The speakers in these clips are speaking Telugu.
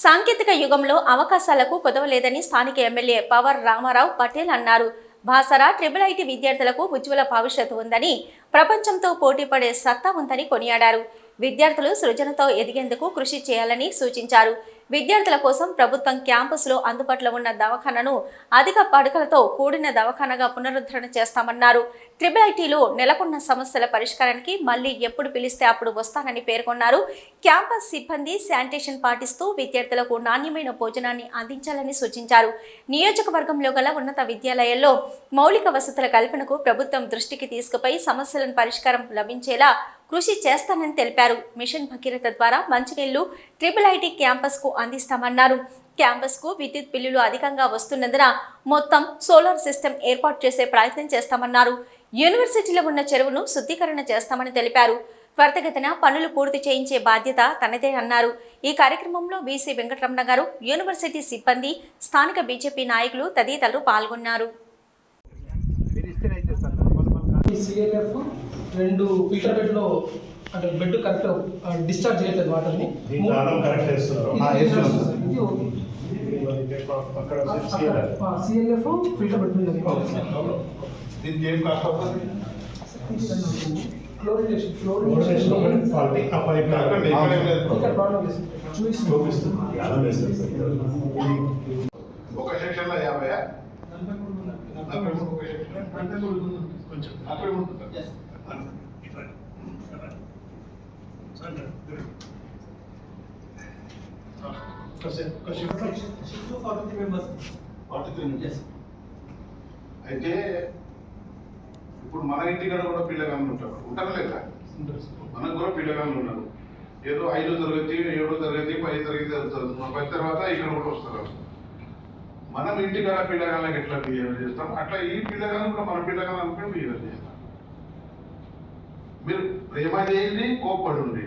సాంకేతిక యుగంలో అవకాశాలకు కొదవలేదని స్థానిక ఎమ్మెల్యే పవర్ రామారావు పటేల్ అన్నారు. బాసరా ఐఐటి విద్యార్థులకు ఉజ్వల భవిష్యత్తు ఉందని, ప్రపంచంతో పోటీపడే సత్తా ఉందని కొనియాడారు. విద్యార్థులు సృజనతో ఎదిగేందుకు కృషి చేయాలని సూచించారు. విద్యార్థుల కోసం ప్రభుత్వం క్యాంపస్లో అందుబాటులో ఉన్న దవాఖానను అధిక పడకలతో కూడిన దవాఖానగా పునరుద్ధరణ చేస్తామన్నారు. ఐఐటిలో నెలకొన్న సమస్యల పరిష్కారానికి మళ్లీ ఎప్పుడు పిలిస్తే అప్పుడు వస్తానని పేర్కొన్నారు. క్యాంపస్ సిబ్బంది శానిటేషన్ పాటిస్తూ విద్యార్థులకు నాణ్యమైన భోజనాన్ని అందించాలని సూచించారు. నియోజకవర్గంలో గల ఉన్నత విద్యాలయాల్లో మౌలిక వసతుల కల్పనకు ప్రభుత్వం దృష్టికి తీసుకుపోయి సమస్యలను పరిష్కారం లభించేలా కృషి చేస్తానని తెలిపారు. మిషన్ భగీరథ ద్వారా మంచినీళ్లు ఐఐటి క్యాంపస్కు అందిస్తామన్నారు. క్యాంపస్కు విద్యుత్ బిల్లులు అధికంగా వస్తున్నందున మొత్తం సోలార్ సిస్టమ్ ఏర్పాటు చేసే ప్రయత్నం చేస్తామన్నారు. యూనివర్సిటీలో ఉన్న చెరువును శుద్ధీకరణ చేస్తామని తెలిపారు. త్వరితగతిన పనులు పూర్తి చేయించే బాధ్యత తనదే అన్నారు. ఈ కార్యక్రమంలో బీసీ వెంకటరమణ గారు, యూనివర్సిటీ సిబ్బంది, స్థానిక బీజేపీ నాయకులు తదితరులు పాల్గొన్నారు. రెండు ఫిల్టర్ బెడ్లో అంటే బెడ్ కరెక్ట్ డిశ్చార్జ్ చేయట్లేదు వాటర్ని. సిఎల్ఎఫ్ ఫిల్టర్ బెడ్ ఉంది. ఒక సెక్షన్లో 50 అయితే ఇప్పుడు మన ఇంటికాడ కూడా పిల్లగాళ్ళు ఉంటారు లేదా? మనకు కూడా పిల్లగాళ్ళు ఉన్నారు. ఏదో 5వ తరగతి 7వ తరగతి 10వ తరగతి చదువుతున్నారు. 10 తర్వాత ఇక్కడ కూడా వస్తారు. మనం ఇంటికాడ పిల్లగాళ్ళకి ఎట్లా బిహేవ్ చేస్తాం, అట్లా ఈ పిల్లగాళ్ళని కూడా మన పిల్లగాళ్ళు అనుకుని బిహేవ్ చేస్తాం. మీరు ప్రేమ చేయండి, కోప్పడుండి.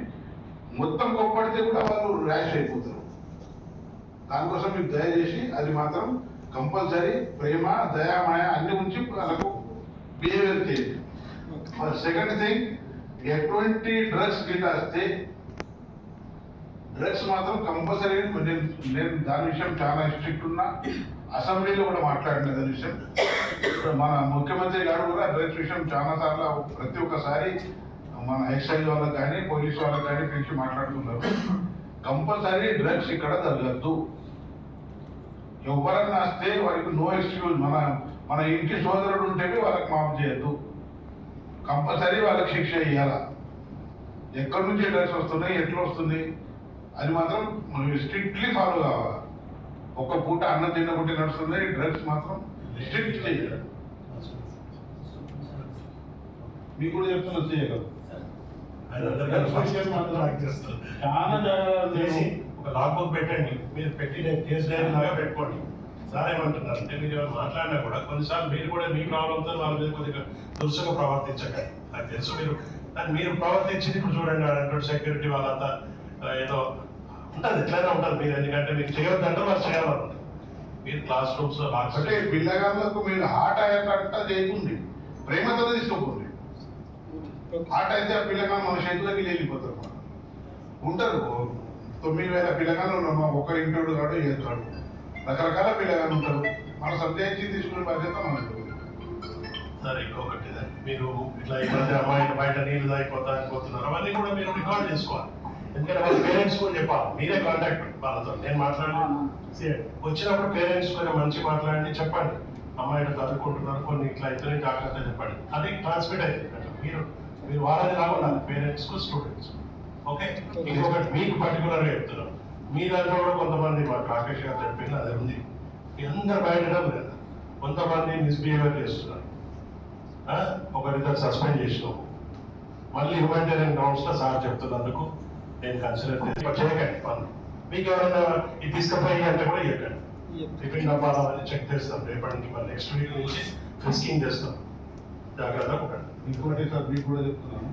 మొత్తం కోప్పడితే కూడా వాళ్ళు ర్యాష్ అయిపోతారు. దానికోసం మీరు దయచేసి అది మాత్రం కంపల్సరీ ప్రేమ, దయా, మాయ అన్ని ఉంచి వాళ్ళకు బిహేవియర్ చేయండి. సెకండ్ థింగ్, ఎటువంటి డ్రగ్స్ గిట్ట వస్తే డ్రగ్స్ మాత్రం కంపల్సరీ. నేను దాని విషయం చాలా స్ట్రిక్ట్ ఉన్నా. అసెంబ్లీలో కూడా మాట్లాడిన దాని విషయం. మన ముఖ్యమంత్రి గారు కూడా డ్రగ్స్ విషయం చాలా సార్లు ప్రతి ఒక్కసారి మన ఎక్సైజ్ వాళ్ళకి కానీ పోలీస్ వాళ్ళకి కానీ పిలిచి మాట్లాడుతున్నారు. కంపల్సరీ డ్రగ్స్ ఇక్కడ జరగద్దు. ఎవరన్నా వస్తే వారికి నో ఎక్స్క్యూజ్. మన ఇంటి సోదరుడు ఉంటేనే వాళ్ళకి మాఫ్ చేయొద్దు. కంపల్సరీ వాళ్ళకి శిక్ష ఇవ్వాలా. ఎక్కడి నుంచి డ్రగ్స్ వస్తున్నాయి, ఎట్లా వస్తుంది అది మాత్రం మనం స్ట్రిక్ట్లీ ఫాలో కావాలి. ఒక్క పూట అన్నం తినకుంటే నడుస్తుంది. డ్రగ్స్ మాత్రం స్ట్రిక్ట్ చేయాలి. మీకు కూడా చెప్తున్నా చేయగలరు. చాలా చేసి ఒక లాక్బుక్ పెట్టండి. మీరు పెట్టి కేసు డైరీ లాగా పెట్టుకోండి. సార్ ఏమంటున్నారు అంటే మీరు ఎవరు మాట్లాడినా కూడా కొన్నిసార్లు మీరు కూడా మీ ప్రాబ్లంతో వాళ్ళ మీద కొద్దిగా దురుసుగా ప్రవర్తించకండి. నాకు తెలుసు మీరు ప్రవర్తించింది. ఇప్పుడు చూడండి అంటే సెక్యూరిటీ వాళ్ళంతా ఏదో ఉంటుంది, ఎట్లయినా ఉంటుంది. మీరు ఎందుకంటే మీకు చేయొద్దంటే వాళ్ళు చేయాలనుకుంటారు. మీరు క్లాస్ రూమ్స్ అంటే పిల్లగాళ్ళకు మీరు హార్ట్ అయ్యాకంట చేయకుండి, ప్రేమతో తీసుకోకండి. హార్ట్ అయితే ఆ పిల్లగాళ్ళు మన చేతులకి వెళ్ళిపోతారు. ఉంటారు 9,000 పిల్లగాళ్ళు ఉన్నాము. ఒక ఇంటోడు కాడు ఏదుకాడు రకరకాల పిల్లగాళ్ళు ఉంటారు. మన సందేహించి తీసుకునే బాధ్యత మనకు. సరే, ఇంకొకటి మీరు ఇట్లా ఈ మధ్య అమ్మాయిలు బయట నీళ్ళు తాగిపోతున్నారు, అవన్నీ కూడా మీరు రికార్డ్ చేసుకోవాలి. ఎందుకంటే వాళ్ళ పేరెంట్స్ కూడా చెప్పాలి. మీరే కాంటాక్ట్ వాళ్ళతో. నేను మాట్లాడలేదు. వచ్చినప్పుడు పేరెంట్స్ కూడా మంచి మాట్లాడి చెప్పండి. అమ్మాయిలు చదువుకుంటున్నారు, కొన్ని ఇట్లా ఇతర జాగ్రత్త చెప్పండి. అది ట్రాన్స్మిట్ అవుతుంది. మీరు వాళ్ళని రావాలి పేరెంట్స్కు, స్టూడెంట్స్. ఓకే, ఇంకొకటి మీకు పర్టికులర్గా చెప్తున్నాం. మీ దాంట్లో కూడా కొంతమంది మాకు రాకేష్ గారు చెప్పింది అది ఉంది. అందరు బయటడం లేదు. కొంతమంది మిస్బిహేవియర్ చేస్తున్నారు. ఒకరిద్దరు సస్పెండ్ చేసినాము. మళ్ళీ హ్యూమానిటేరియన్ గ్రౌండ్స్లో సార్ చెప్తున్నందుకు నేను కన్సిడర్ చేయకండి. పనులు మీకు ఎవరైనా ఇది తీసుకుపోయి అంటే కూడా ఇవ్వకండి. టిఫిన్ డబ్బాలు అవన్నీ చెక్ చేస్తాం. రేపటి నుంచి నెక్స్ట్ వీక్ నుంచి ఫిస్కింగ్ చేస్తాం. జాగ్రత్తగా ఉండండి. ఇంకోటి సార్ మీకు కూడా చెప్తున్నాను,